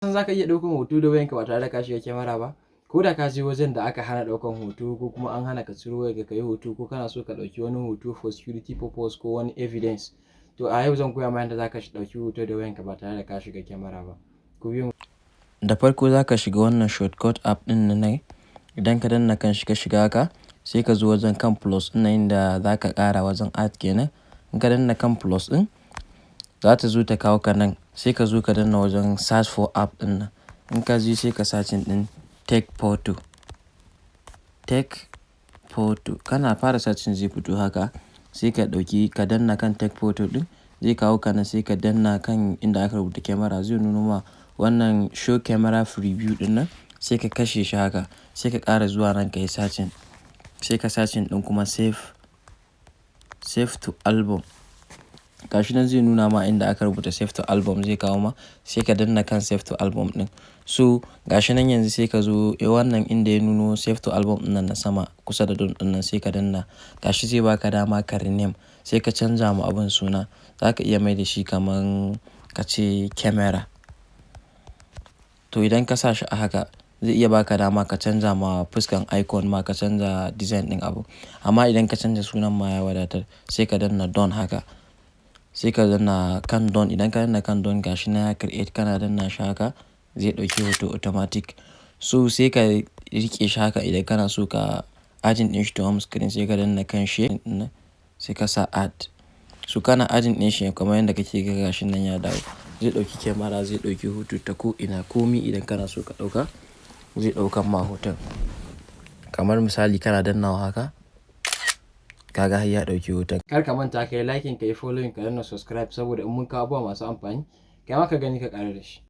san zaka iya ɗaukan hoto da wayanka ba tare da ka shiga kyamara ba. Ko da ka je wajen da aka hana ɗaukan hoto ko kuma an hana ka ciro wayarka ka yi hoto ko kana so ka ɗauki wani hoto for security purpose ko wani evidence, to a yau zan koya ma yadda zaka ɗauki hoto da wayanka ba tare da ka shiga kyamara ba. Ku biyo mu. Da farko zaka shiga wannan shortcut app ɗin nan, idan ka danna kan shi ka shiga haka sai ka zo wajen kan plus ɗin nan inda zaka ƙara wajen add kenan. In ka danna kan plus ɗin za ta zo ta kawo ka nan, sai ka zo ka danna wajen search for app ɗin nan. In ka je sai ka searching ɗin take photo. Take photo kana fara searching zai fito haka, sai ka ɗauki ka danna kan take photo ɗin zai kawo ka nan, sai ka danna kan inda aka rubuta kyamara zai nuno ma wannan show camera preview ɗin nan, sai ka kashe shi haka, sai ka ƙara zuwa nan ka yi searching, sai ka searching ɗin kuma save to album. Gashi nan zai nuna ma inda aka rubuta save to album zai kawo ma, sai ka danna kan save to album ɗin. So gashi nan yanzu sai ka zo wannan inda ya nuno save to album ɗin nan na sama kusa da don ɗin nan sai ka danna. Gashi zai baka dama ka rename, sai ka canza ma abun suna. Zaka iya mai da shi kaman ka ce camera. To idan ka sa shi a haka zai iya baka dama ka canza ma fuskan icon ma ka canza design ɗin abu. Amma idan ka canza sunan ma ya wadatar, sai ka danna done haka. Sai ka danna kan done, idan ka danna kan done gashi na ya create kana danna shi haka zai ɗauki hoto automatic. So sai ka riƙe shi haka idan kana so ka adding ɗin shi to home screen sai ka danna kan share ɗin nan sai ka sa add. So kana adding ɗin shi kamar yadda kake ga gashi nan ya dawo. Zai ɗauki kyamara zai ɗauki hoto ta ko ina komi idan kana so ka ɗauka zai ɗaukan ma hoton. Kamar misali kana dannawa haka kaga har ya ɗauki hoton. Kar ka manta ka yi liking, ka yi following, ka danna subscribe saboda in mun kawo abubuwa masu amfani kai ma ka gani ka ƙara da shi.